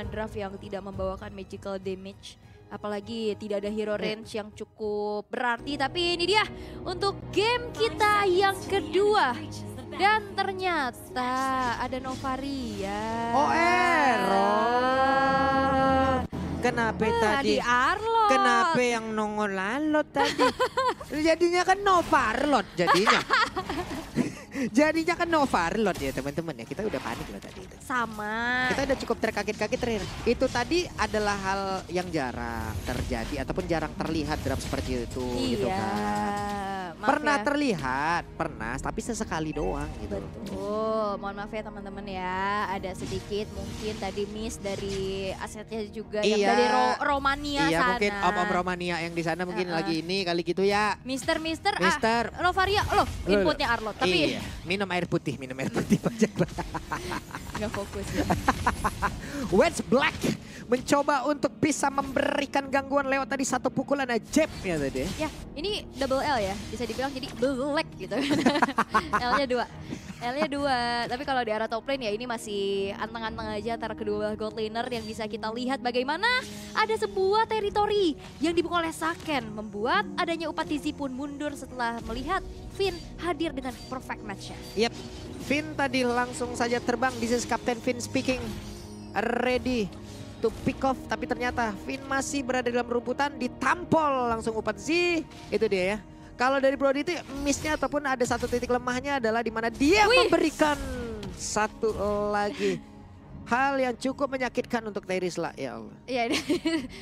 draft yang tidak membawakan magical damage. Apalagi tidak ada hero range yang cukup berarti. Tapi ini dia untuk game kita yang kedua. Dan ternyata ada Novaria. Oh error. Kenapa tadi? Di Arlot. Kenapa yang nongol Arlot tadi? Jadinya kan Novarlot jadinya. Jadinya kan Novarlot ya teman-teman ya. Kita udah panik loh tadi. Sama. Kita udah cukup terkaget-kaget terakhir. Itu tadi adalah hal yang jarang terjadi ataupun jarang terlihat draft seperti itu gitu kan. Pernah ya. terlihat, pernah, tapi sesekali doang gitu. Betul, mohon maaf ya teman-teman ya, ada sedikit mungkin tadi miss dari asetnya juga yang dari Romania iya, sana. Mungkin om-om Romania yang di sana mungkin lagi ini kali gitu ya. Mister. Novaria, loh inputnya Arlot, tapi... Iya, minum air putih banyak. Gak fokus ya. Wedge Black mencoba untuk bisa memberikan gangguan lewat tadi satu pukulan jab ya tadi. Ya, ini double L ya, bisa dibilang jadi black gitu. L-nya 2. L-nya 2, tapi kalau di arah top lane ya ini masih anteng-anteng aja antara kedua gold laner yang bisa kita lihat bagaimana ada sebuah teritori yang dibuka oleh Saken. Membuat adanya Upatizi pun mundur setelah melihat Finn hadir dengan perfect match-nya. Yep, Finn tadi langsung saja terbang, this is Captain Finn speaking, ready to pick off. Tapi ternyata Finn masih berada dalam rumputan, ditampol langsung Upatizi, itu dia ya. Kalau dari Brody itu miss-nya ataupun ada satu titik lemahnya adalah di mana dia memberikan satu lagi hal yang cukup menyakitkan untuk Terisla. Ya Allah. Iya,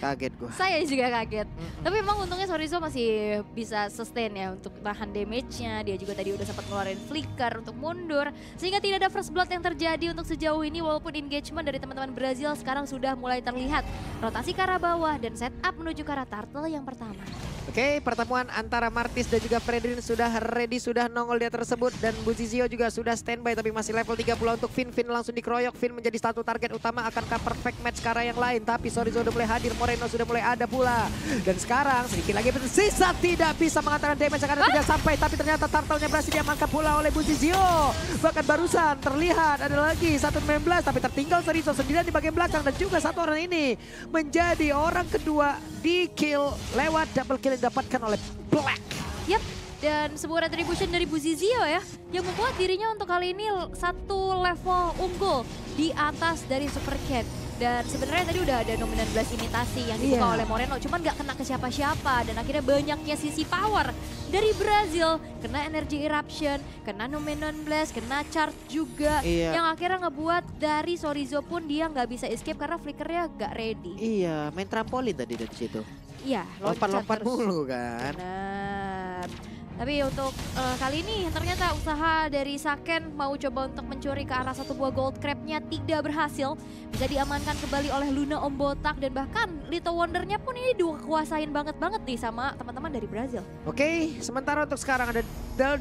kaget gue. Saya juga kaget. Tapi memang untungnya Sorizo masih bisa sustain ya untuk tahan damage-nya. Dia juga tadi udah sempat ngeluarin flicker untuk mundur. Sehingga tidak ada first blood yang terjadi untuk sejauh ini. Walaupun engagement dari teman-teman Brazil sekarang sudah mulai terlihat. Rotasi ke arah bawah dan setup menuju ke arah turtle yang pertama. Oke, pertemuan antara Martis dan juga Fredrin sudah ready, sudah nongol dia tersebut. Dan Buzizio juga sudah standby tapi masih level 30 untuk Finn. Finn langsung dikeroyok, Finn menjadi satu target utama. Akankah perfect match ke arah yang lain? Tapi Sorizo sudah mulai hadir, Moreno sudah mulai ada pula. Dan sekarang sedikit lagi tersisa, tidak bisa mengatakan damage karena tidak sampai. Tapi ternyata turtle-nya berhasil diamankan pula oleh Buzizio. Bahkan barusan terlihat ada lagi 119 tapi tertinggal Sorizo sendirian di bagian belakang. Dan juga satu orang ini menjadi orang kedua di kill lewat double kill yang didapatkan oleh Black. Yap, dan sebuah retribution dari Buzizio ya, yang membuat dirinya untuk kali ini satu level unggul di atas dari Super Cat. Dan sebenarnya tadi udah ada Nomenon Blast imitasi yang dibuka oleh Moreno, cuman gak kena ke siapa-siapa. Dan akhirnya banyaknya sisi power dari Brazil, kena Energy Eruption, kena Nomenon Blast, kena Charge juga. Yang akhirnya ngebuat dari Sorizo pun dia gak bisa escape karena flickernya gak ready. Iya, main trampolin tadi dari situ. Iya, lompat-lompat mulu kan. Benar. Tapi untuk kali ini ternyata usaha dari Saken mau coba untuk mencuri ke arah satu buah gold crab-nya tidak berhasil. Bisa diamankan kembali oleh Luna Om Botak dan bahkan Little Wonder-nya pun ini dikuasain banget nih sama teman-teman dari Brazil. Oke, sementara untuk sekarang ada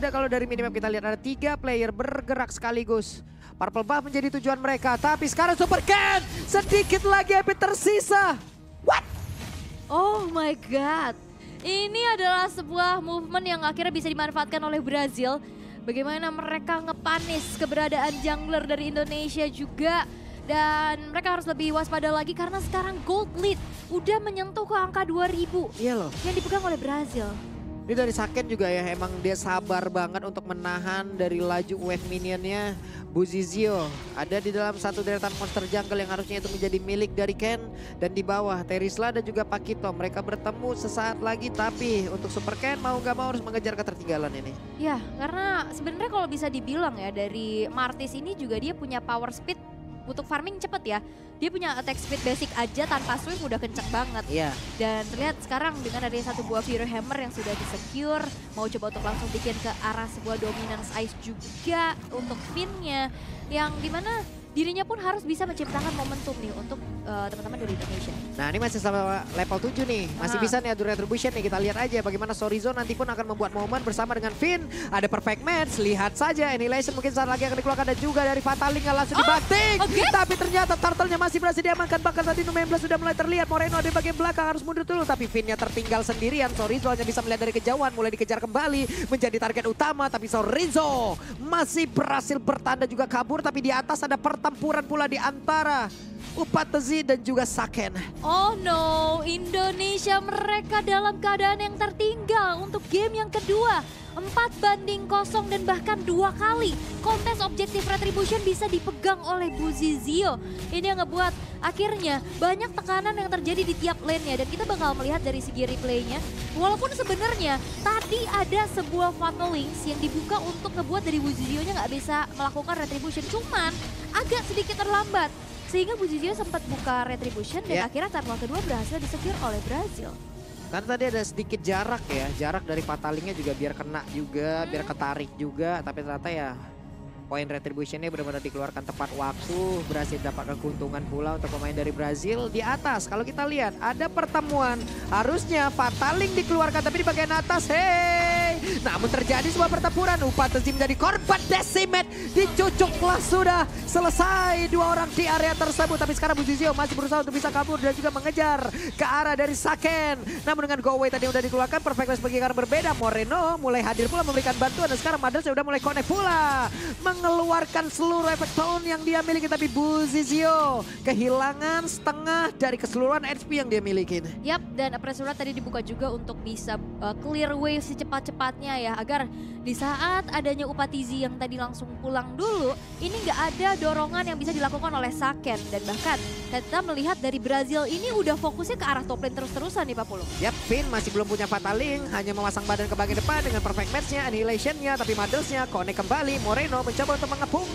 kalau dari minimap kita lihat ada 3 player bergerak sekaligus. Purple Buff menjadi tujuan mereka, tapi sekarang Super Cat sedikit lagi HP tersisa. What? Oh my god. Ini adalah sebuah movement yang akhirnya bisa dimanfaatkan oleh Brazil. Bagaimana mereka ngepanis keberadaan jungler dari Indonesia juga. Dan mereka harus lebih waspada lagi karena sekarang gold lead udah menyentuh ke angka 2000. Iya loh. Yang dipegang oleh Brazil. Ini dari Saken juga ya, emang dia sabar banget untuk menahan dari laju wave minionnya. Buzizio ada di dalam satu deretan monster jungle yang harusnya itu menjadi milik dari Ken. Dan di bawah Terisla dan juga Pakito, mereka bertemu sesaat lagi. Tapi untuk Super Ken mau gak mau harus mengejar ketertinggalan ini. Ya, karena sebenarnya kalau bisa dibilang ya dari Martis ini juga dia punya power speed untuk farming cepet ya. Dia punya attack speed basic aja tanpa swing udah kenceng banget. Iya. Dan terlihat sekarang dengan adanya satu buah Fury Hammer yang sudah disecure. Mau coba untuk langsung bikin ke arah sebuah Dominance Ice juga untuk Finn-nya. Yang dimana dirinya pun harus bisa menciptakan momentum nih untuk teman-teman dari Indonesia. Nah ini masih sama level 7 nih. Masih bisa nih adu retribution nih. Kita lihat aja bagaimana Sorizo nanti pun akan membuat momen bersama dengan Finn. Ada perfect match. Lihat saja Annihilation mungkin saat lagi akan dikeluarkan. Dan juga dari Fataling langsung dibanting. Tapi ternyata turtle-nya masih berhasil diamankan. Bahkan tadi Numembla sudah mulai terlihat. Moreno ada di bagian belakang harus mundur dulu. Tapi Finn-nya tertinggal sendirian. Sorizo hanya bisa melihat dari kejauhan. Mulai dikejar kembali. Menjadi target utama. Tapi Sorizo masih berhasil bertanda juga kabur. Tapi di atas ada pertempuran pula di antara Upatezi dan juga Saken. Oh no, Indonesia mereka dalam keadaan yang tertinggal untuk game yang kedua. 4-0 dan bahkan 2 kali kontes objektif Retribution bisa dipegang oleh Buzizio. Ini yang ngebuat akhirnya banyak tekanan yang terjadi di tiap lane-nya. Dan kita bakal melihat dari segi replaynya. Walaupun sebenarnya tadi ada sebuah Fatal Links yang dibuka untuk ngebuat dari Buzizio-nya nggak bisa melakukan Retribution. Cuman agak sedikit terlambat. Sehingga Buzizio sempat buka Retribution dan akhirnya turtle kedua berhasil disecure oleh Brazil. Karena tadi ada sedikit jarak ya, jarak dari Fatalingnya juga biar kena juga, biar ketarik juga. Tapi ternyata ya poin Retributionnya benar-benar dikeluarkan tepat waktu. Berhasil dapatkan keuntungan pula untuk pemain dari Brazil. Di atas kalau kita lihat ada pertemuan. Harusnya Fataling dikeluarkan tapi di bagian atas. Hey! Namun terjadi sebuah pertempuran. Upatezi menjadi korban decimate. Dicucuklah sudah selesai 2 orang di area tersebut. Tapi sekarang Buzizio masih berusaha untuk bisa kabur dan juga mengejar ke arah dari Saken. Namun dengan go away tadi udah dikeluarkan. Perfect Match bagi karena berbeda. Moreno mulai hadir pula memberikan bantuan. Dan sekarang Madels sudah mulai connect pula. Mengeluarkan seluruh efek tone yang dia miliki. Tapi Buzizio kehilangan setengah dari keseluruhan HP yang dia miliki. Yap, dan Apresura tadi dibuka juga untuk bisa clear wave secepat-cepatnya ya. Agar di saat adanya Upatezi yang tadi langsung pulang dulu, ini nggak ada dorongan yang bisa dilakukan oleh Saken. Dan bahkan kita melihat dari Brazil ini udah fokusnya ke arah top lane terus-terusan nih Pak Pulu. Yap, Finn masih belum punya Fataling, hanya memasang badan ke bagian depan dengan perfect match-nya, annihilation-nya, tapi Madelsnya connect kembali. Moreno mencoba untuk mengepung.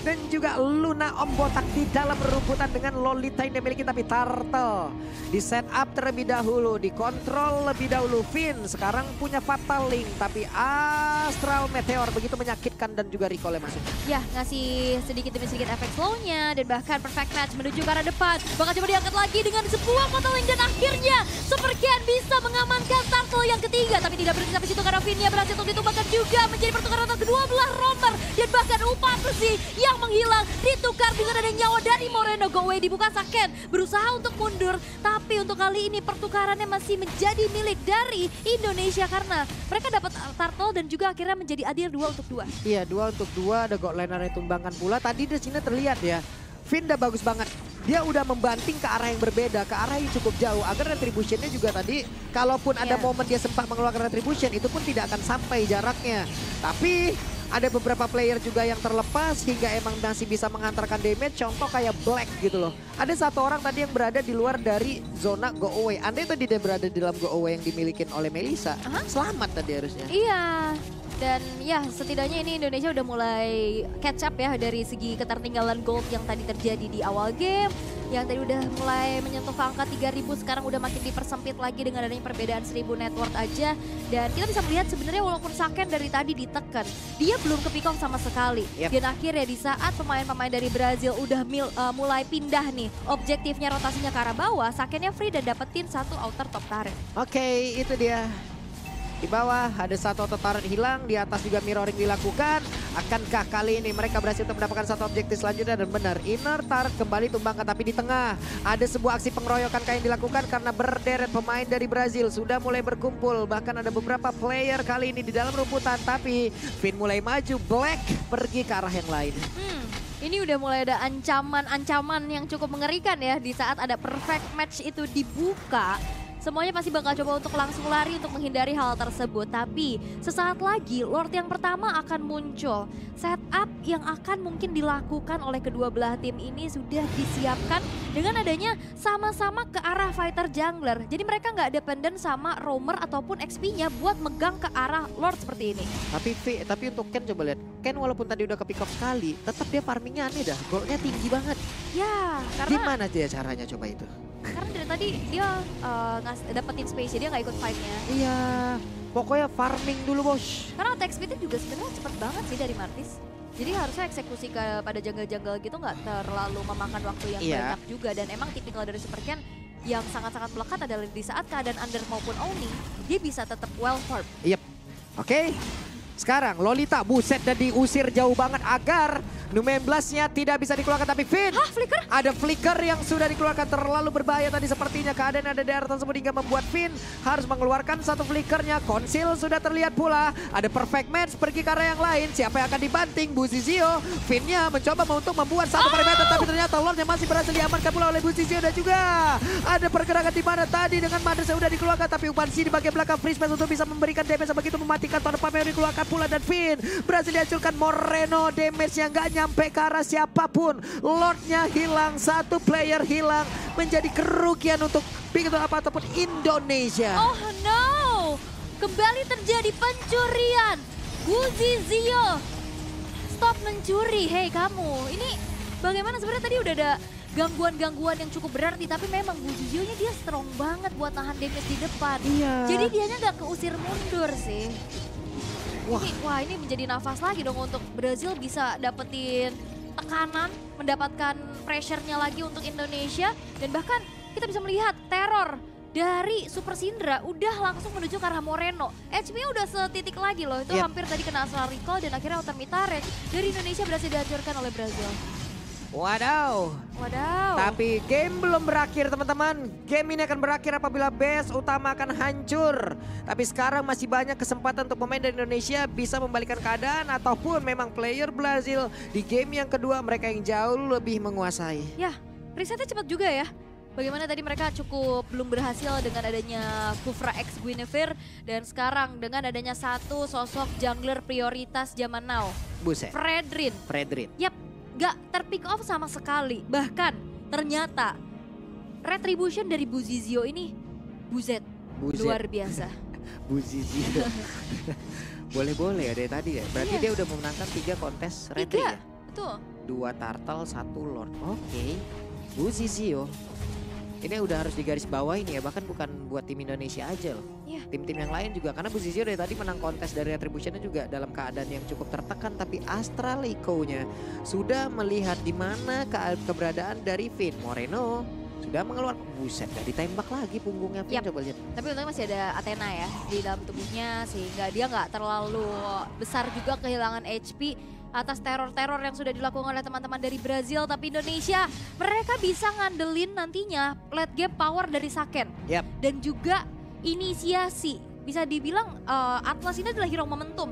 Dan juga Luna Om Botak di dalam rumputan dengan Lolita yang dimiliki. Tapi Turtle di setup terlebih dahulu, dikontrol lebih dahulu. Finn sekarang punya Fataling, tapi Astral Meteor begitu menyakitkan dan juga recall-nya masuk. Ya, ngasih sedikit demi sedikit efek slow-nya dan bahkan perfect match menuju ke arah depan. Bakal coba diangkat lagi dengan sebuah Fataling dan akhirnya Super Ken bisa mengamankan Turtle yang ketiga. Tapi tidak berhenti sampai situ karena Finn berhasil untuk ditumbangkan juga menjadi pertukaran untuk kedua belah romer. Dan bahkan Upatezi yang menghilang ditukar dengan ada nyawa dari Moreno. Go away dibuka Saken berusaha untuk mundur, tapi untuk kali ini pertukarannya masih menjadi milik dari Indonesia karena mereka dapat Turtle dan juga akhirnya menjadi adil 2 untuk 2. Iya, 2 untuk 2, ada God Liner yang tumbangkan pula. Tadi di sini terlihat ya, Finn udah bagus banget. Dia udah membanting ke arah yang berbeda, ke arah yang cukup jauh. Agar Retribution-nya juga tadi, kalaupun ada momen dia sempat mengeluarkan Retribution, itu pun tidak akan sampai jaraknya. Tapi ada beberapa player juga yang terlepas hingga emang masih bisa menghantarkan damage. Contoh kayak Black gitu loh. Ada satu orang tadi yang berada di luar dari zona go away. Andai tadi dia berada di dalam go away yang dimiliki oleh Melissa, selamat tadi harusnya. Iya. Dan ya setidaknya ini Indonesia udah mulai catch up ya dari segi ketertinggalan gold yang tadi terjadi di awal game. Yang tadi udah mulai menyentuh ke angka 3.000, sekarang udah makin dipersempit lagi dengan adanya perbedaan 1.000 network aja. Dan kita bisa melihat sebenarnya walaupun Saken dari tadi ditekan, dia belum kepikong sama sekali. Dan akhirnya di saat pemain-pemain dari Brazil udah mulai pindah nih objektifnya rotasinya ke arah bawah, Sakennya free dan dapetin satu outer top turret. Oke, itu dia. Di bawah ada satu outer turret hilang, di atas juga mirroring dilakukan. Akankah kali ini mereka berhasil untuk mendapatkan satu objektif selanjutnya? Dan benar, inner turret kembali tumbangkan, tapi di tengah ada sebuah aksi pengeroyokan yang dilakukan karena berderet pemain dari Brazil sudah mulai berkumpul. Bahkan ada beberapa player kali ini di dalam rumputan, tapi Finn mulai maju, Black pergi ke arah yang lain. Ini udah mulai ada ancaman-ancaman yang cukup mengerikan ya di saat ada perfect match itu dibuka. Semuanya pasti bakal coba untuk langsung lari untuk menghindari hal tersebut. Tapi sesaat lagi Lord yang pertama akan muncul. Setup yang akan mungkin dilakukan oleh kedua belah tim ini sudah disiapkan dengan adanya sama-sama ke arah fighter jungler. Jadi mereka nggak dependen sama roamer ataupun XP-nya buat megang ke arah Lord seperti ini. Tapi untuk Ken coba lihat. Ken walaupun tadi udah ke pick up sekali, tetap dia farmingnya aneh dah. Goldnya tinggi banget. Ya, karena... Gimana dia caranya coba itu? Karena dari tadi dia dapetin space, dia nggak ikut fight-nya. Iya, pokoknya farming dulu bos. Karena attack speed-nya juga sebenarnya cepet banget sih dari Martis. Jadi harusnya eksekusi pada jungle-jungle gitu nggak terlalu memakan waktu yang banyak juga. Dan emang tipikal dari Super Ken yang sangat-sangat melekat adalah di saat keadaan under maupun owning, dia bisa tetap well farm. Yep. Oke. Sekarang Lolita buset dan diusir jauh banget agar Nu-19-nya tidak bisa dikeluarkan tapi Finn. Hah, flicker? Ada flicker yang sudah dikeluarkan, terlalu berbahaya tadi sepertinya keadaan ada di daerah tersebut hingga membuat Finn harus mengeluarkan satu flickernya. Konsil sudah terlihat pula. Ada perfect match pergi ke arah yang lain. Siapa yang akan dibanting? Buzizio. Finn-nya mencoba untuk membuat satu perimeter tapi ternyata Lordnya masih berhasil diamankan pula oleh Buzizio dan juga ada pergerakan di mana tadi dengan Madras yang sudah dikeluarkan tapi Ubansi di bagian belakang free space untuk bisa memberikan damage begitu mematikan Thunderpump yang dikeluarkan pula dan Finn berhasil dihancurkan. Moreno damage yang gak nyampe ke arah siapapun. Lordnya hilang, satu player hilang, menjadi kerugian untuk Big Dog apa ataupun Indonesia. Oh no, kembali terjadi pencurian. Buzizio, stop mencuri. Hei kamu, ini bagaimana sebenarnya tadi udah ada gangguan-gangguan yang cukup berarti, tapi memang Buzizio-nya dia strong banget buat tahan damage di depan. Iya. Jadi dianya nggak keusir mundur sih. Wah. Ini menjadi nafas lagi dong untuk Brazil bisa dapetin tekanan, mendapatkan pressure-nya lagi untuk Indonesia. Dan bahkan kita bisa melihat teror dari Super Syndra udah langsung menuju ke arah Moreno. HP-nya udah setitik lagi loh, itu hampir tadi kena Astral Recall dan akhirnya Ultimate dari Indonesia berhasil dihancurkan oleh Brazil. Wadaw. Tapi game belum berakhir teman-teman. Game ini akan berakhir apabila base utama akan hancur. Tapi sekarang masih banyak kesempatan untuk pemain dari Indonesia bisa membalikan keadaan. Ataupun memang player Brazil di game yang kedua mereka yang jauh lebih menguasai. Ya, risetnya cepat juga ya. Bagaimana tadi mereka cukup belum berhasil dengan adanya Kufra X Guinevere. Dan sekarang dengan adanya satu sosok jungler prioritas zaman now. Buset. Fredrin. Yap. Gak terpick off sama sekali. Bahkan ternyata retribution dari Buzizio ini Buzet. Luar biasa. Buzizio. Boleh-boleh ya dari tadi ya. Berarti dia udah memenangkan 3 kontes retri ya? Betul. 2 turtle, 1 lord. Oke. Buzizio. Ini udah harus digaris bawah ini ya, bahkan bukan buat tim Indonesia aja loh. Iya. Tim-tim yang lain juga, karena Buzizio dari tadi menang kontes dari Retribution-nya juga dalam keadaan yang cukup tertekan. Tapi Astral Echo-nya sudah melihat di mana keberadaan dari Finn. Moreno sudah mengeluarkan, buset gak ditembak lagi punggungnya Finn, coba lihat. Tapi untungnya masih ada Athena ya di dalam tubuhnya sehingga dia nggak terlalu besar juga kehilangan HP. Atas teror-teror yang sudah dilakukan oleh teman-teman dari Brazil. Tapi Indonesia mereka bisa ngandelin nantinya late game power dari Saken. Dan juga inisiasi. Bisa dibilang Atlas ini adalah hero momentum.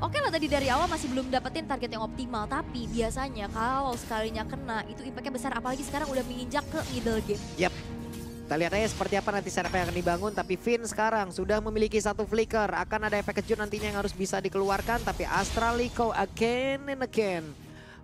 Oke lah tadi dari awal masih belum dapetin target yang optimal. Tapi biasanya kalau sekalinya kena itu impactnya besar. Apalagi sekarang udah menginjak ke middle game. Kita lihat aja seperti apa nanti setup yang akan dibangun. Tapi Finn sekarang sudah memiliki satu flicker. Akan ada efek kejut nantinya yang harus bisa dikeluarkan. Tapi Astral Echo again and again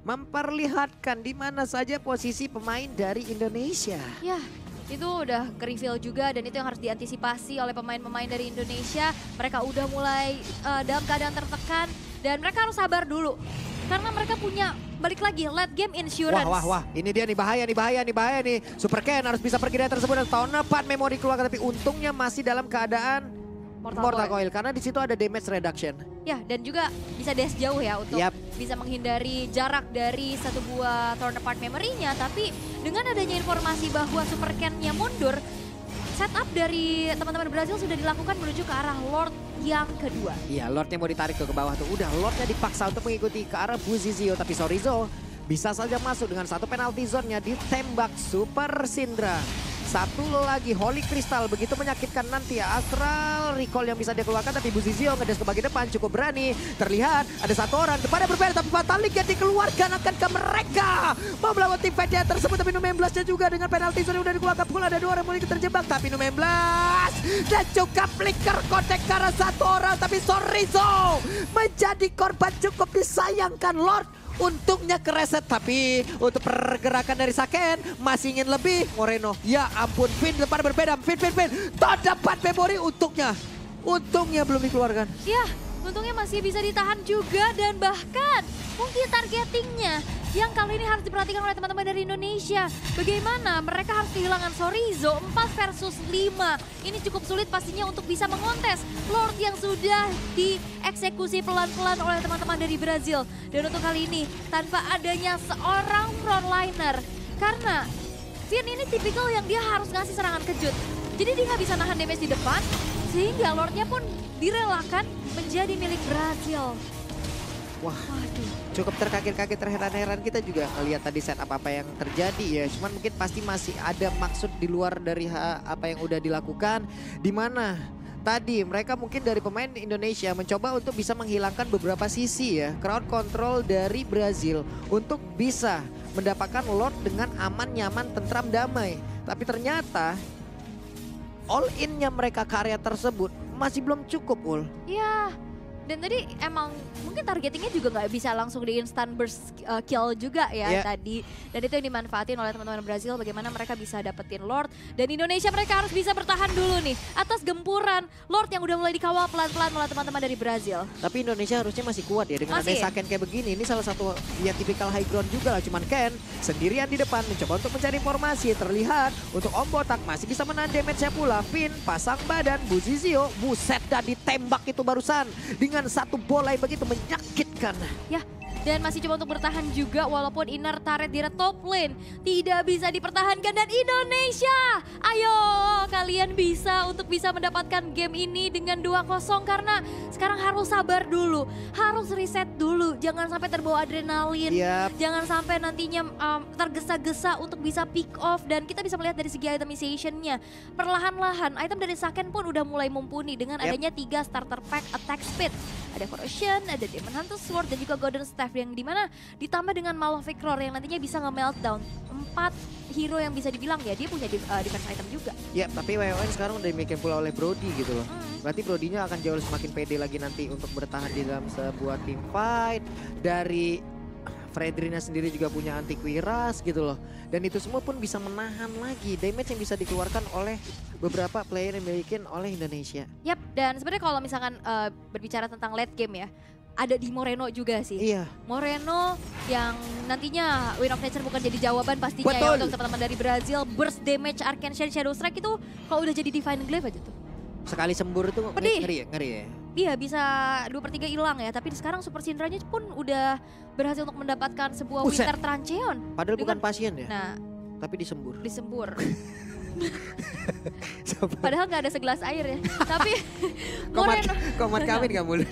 memperlihatkan di mana saja posisi pemain dari Indonesia. Ya, itu udah ke-reveal juga dan itu yang harus diantisipasi oleh pemain-pemain dari Indonesia. Mereka udah mulai dalam keadaan tertekan dan mereka harus sabar dulu. Karena mereka punya, balik lagi, late game insurance. Wah. Ini dia nih, bahaya nih. Super Ken harus bisa pergi dari tersebut dan tahun depan memori keluar. Tapi untungnya masih dalam keadaan Mortal Coil. Karena di situ ada damage reduction. Ya, dan juga bisa dash jauh ya untuk bisa menghindari jarak dari satu buah turn apart memory-nya. Tapi dengan adanya informasi bahwa Super Ken-nya mundur, setup dari teman-teman Brazil sudah dilakukan menuju ke arah Lord yang kedua. Iya, Lordnya mau ditarik ke bawah tuh. Udah, Lordnya dipaksa untuk mengikuti ke arah Buzizio. Tapi Sorizo bisa saja masuk dengan satu penalty zone-nya ditembak Super Syndra. Satu lagi Holy Crystal begitu menyakitkan nanti ya. Astral Recall yang bisa dia keluarkan tapi Buzizio ngedes ke bagian depan cukup berani. Terlihat ada satu orang depannya berbeda tapi Fatalik yang dikeluarkan akan ke mereka. Mau melawan tim fight-nya tersebut tapi Nu-19-nya juga dengan penalti zone yang udah dikeluarkan pula. Ada 2 orang mulai terjebak tapi Nu-19 dan juga flicker kontak ke arah satu orang tapi Sorizo menjadi korban cukup disayangkan Lord. Untungnya kereset tapi untuk pergerakan dari Saken masih ingin lebih. Moreno, ya ampun, Finn depan berbeda. Finn. Dapat memori untungnya belum dikeluarkan. Ya, untungnya masih bisa ditahan juga dan bahkan mungkin targetingnya yang kali ini harus diperhatikan oleh teman-teman dari Indonesia. Bagaimana mereka harus kehilangan Sorizo 4 versus 5. Ini cukup sulit pastinya untuk bisa mengontes Lord yang sudah dieksekusi pelan-pelan oleh teman-teman dari Brazil. Dan untuk kali ini tanpa adanya seorang frontliner. Karena Finn ini tipikal yang dia harus ngasih serangan kejut. Jadi dia nggak bisa nahan damage di depan. Sehingga Lordnya pun direlakan menjadi milik Brazil. Wah, Waduh. cukup terkaget-kaget, terheran-heran. Kita juga ngelihat tadi setup apa yang terjadi ya. Cuman mungkin pasti masih ada maksud di luar dari apa yang udah dilakukan. Di mana tadi mereka mungkin dari pemain Indonesia mencoba untuk bisa menghilangkan beberapa sisi ya. Crowd control dari Brazil untuk bisa mendapatkan Lord dengan aman, nyaman, tentram, damai. Tapi ternyata all in-nya mereka ke area tersebut masih belum cukup, Ul. Ya, dan tadi emang mungkin targetingnya juga nggak bisa langsung di instant burst kill juga ya tadi. Dan itu yang dimanfaatin oleh teman-teman Brazil, bagaimana mereka bisa dapetin Lord. Dan Indonesia mereka harus bisa bertahan dulu nih atas gempuran Lord yang udah mulai dikawal pelan-pelan oleh teman-teman dari Brazil. Tapi Indonesia harusnya masih kuat ya dengan ada Saken kayak begini. Ini salah satu ya tipikal high ground juga lah. Cuman Ken sendirian di depan mencoba untuk mencari informasi. Terlihat untuk Om Botak masih bisa menahan damage-nya pula. Finn pasang badan, Buzizio buset dah ditembak itu barusan. Dengan satu bola yang begitu menyakitkan. Ya, dan masih coba untuk bertahan juga walaupun inner turret di top lane tidak bisa dipertahankan. Dan Indonesia, ayo kalian bisa untuk bisa mendapatkan game ini dengan 2-0 karena sekarang harus sabar dulu, harus reset dulu, jangan sampai terbawa adrenalin, jangan sampai nantinya tergesa-gesa untuk bisa pick off. Dan kita bisa melihat dari segi itemization-nya, perlahan-lahan item dari Saken pun udah mulai mumpuni dengan adanya 3 starter pack attack speed. Ada Corrosion, ada Demon Hunter Sword, dan juga Golden Staff yang dimana ditambah dengan Malefic Roar yang nantinya bisa nge-meltdown 4 hero yang bisa dibilang ya dia punya defense item juga. Ya, tapi WON sekarang udah dimiliki pula oleh Brody gitu loh. Berarti Brody-nya akan jauh semakin pede lagi nanti untuk bertahan di dalam sebuah team fight. Dari Fredrina sendiri juga punya anti kuiras gitu loh. Dan itu semua pun bisa menahan lagi damage yang bisa dikeluarkan oleh beberapa player yang dimiliki oleh Indonesia. Yap, dan sebenarnya kalau misalkan berbicara tentang late game ya, ada di Moreno juga sih. Iya. Moreno yang nantinya Wind of Nature bukan jadi jawaban pastinya ya untuk teman-teman dari Brazil. Burst damage Arcane Shine Shadow Strike itu kalau udah jadi Divine Glaive aja tuh. Sekali sembur itu ngeri ya? Iya, bisa 2/3 hilang ya, tapi sekarang Super Syndranya pun udah berhasil untuk mendapatkan sebuah Winter Trancheon. Padahal bukan pasien ya? Nah, tapi disembur. Padahal nggak ada segelas air ya. Tapi Moreno komat kami nggak mulut.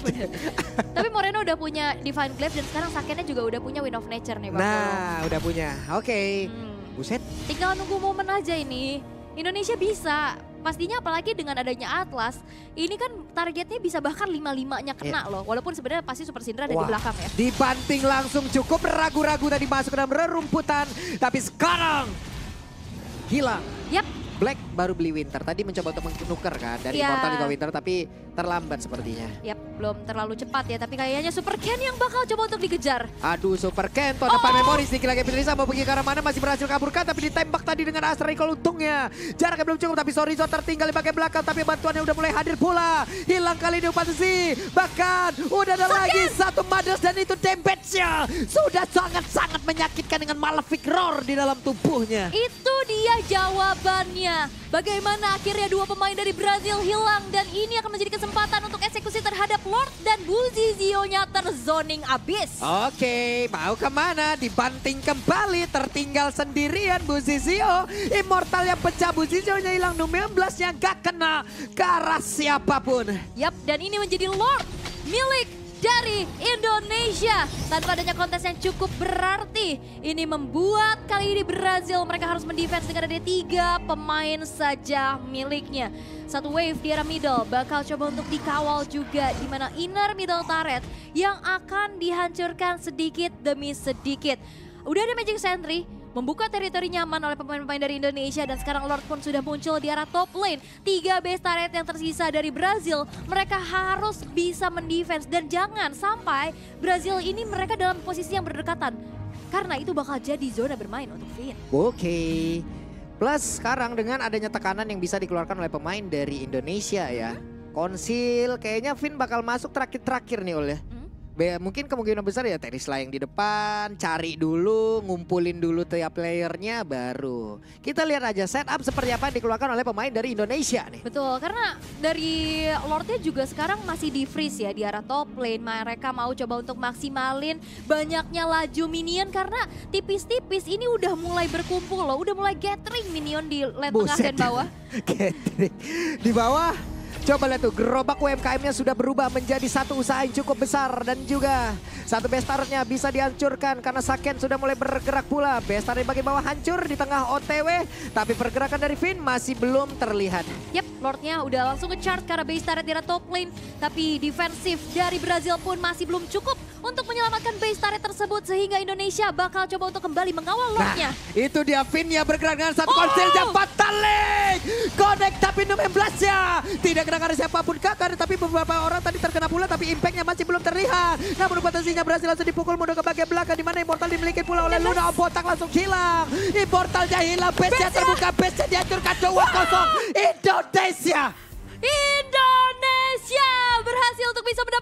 Tapi Moreno udah punya Divine Glaive dan sekarang Sakennya juga udah punya Wind of Nature nih, Bang. Nah, udah punya. Oke. Buset. Tinggal nunggu momen aja ini. Indonesia bisa. Pastinya apalagi dengan adanya Atlas, ini kan targetnya bisa bahkan 5-5-nya kena loh. Walaupun sebenarnya pasti Super Syndra ada di belakang ya. Dibanting langsung, cukup ragu-ragu tadi masuk ke dalam rerumputan. Tapi sekarang hilang. Yap. Black baru beli Winter. Tadi mencoba untuk menukar kan dari Immortal ke Winter, tapi terlambat sepertinya. Yap, belum terlalu cepat ya. Tapi kayaknya Super Ken yang bakal coba untuk dikejar. Aduh, Super Ken tuh ada Memories nih. Lagi Pilisa mau pergi ke arah mana, masih berhasil kaburkan. Tapi ditembak tadi dengan Astra Recall untungnya. Jaraknya belum cukup, tapi Sorizo tertinggal di bagian belakang. Tapi bantuannya udah mulai hadir pula. Hilang kali ini Upatesi. Bahkan udah ada lagi satu Mades dan itu damage-nya sudah sangat-sangat menyakitkan dengan Malefic Roar di dalam tubuhnya. Itu dia jawabannya. Bagaimana akhirnya 2 pemain dari Brazil hilang dan ini akan menjadi kesempatan untuk eksekusi terhadap Lord dan Buzizio-nya terzoning abis. Oke, mau kemana? Dibanting kembali, tertinggal sendirian Buzizio. Immortal yang pecah, Buzizio-nya hilang, 16-nya gak kena ke arah siapapun. Yap, dan ini menjadi Lord milik dari Indonesia. Tanpa adanya kontes yang cukup berarti, ini membuat kali ini Brazil mereka harus mendefense dengan ada 3 pemain saja miliknya. Satu wave di arah middle bakal coba untuk dikawal juga, di mana inner middle turret yang akan dihancurkan sedikit demi sedikit. Udah ada Magic Sentry membuka teritori nyaman oleh pemain-pemain dari Indonesia dan sekarang Lord pun sudah muncul di arah top lane. 3 base turret yang tersisa dari Brazil, mereka harus bisa mendefense dan jangan sampai Brazil ini mereka dalam posisi yang berdekatan. Karena itu bakal jadi zona bermain untuk Finn. Oke. Plus sekarang dengan adanya tekanan yang bisa dikeluarkan oleh pemain dari Indonesia ya. Konsil kayaknya Finn bakal masuk terakhir-terakhir nih Ul ya. Mungkin kemungkinan besar ya Terisla yang di depan, cari dulu, ngumpulin dulu tiap playernya baru. Kita lihat aja setup seperti apa yang dikeluarkan oleh pemain dari Indonesia nih. Betul, karena dari Lordnya juga sekarang masih di freeze ya di arah top lane. Mereka mau coba untuk maksimalin banyaknya laju minion karena tipis-tipis ini udah mulai berkumpul loh. Udah mulai gathering minion di lane tengah dan bawah. Gathering di bawah. Coba lihat tuh, gerobak UMKM-nya sudah berubah menjadi satu usaha yang cukup besar. Dan juga satu bestarnya bisa dihancurkan karena Saken sudah mulai bergerak pula. Bestar di bagian bawah hancur di tengah OTW. Tapi pergerakan dari Finn masih belum terlihat. Yap, Lordnya udah langsung nge-charge karena base turret di top lane. Tapi defensif dari Brazil pun masih belum cukup untuk menyelamatkan base turret tersebut. Sehingga Indonesia bakal coba untuk kembali mengawal Lordnya. Nah, itu dia Finn-nya bergerak dengan satu konsilnya Fatalik. Connect tapi 16-nya. Tidak kena karena siapapun kakak, tapi beberapa orang tadi terkena pula, tapi impact-nya masih belum terlihat. Namun potensinya berhasil langsung dipukul mundur ke bagian belakang, di mana Immortal dimiliki pula oleh Luna. Botak langsung hilang. Immortalnya hilang, base-nya terbuka, base-nya dihancurkan 2-0. Indonesia Indonesia berhasil untuk bisa mendapatkan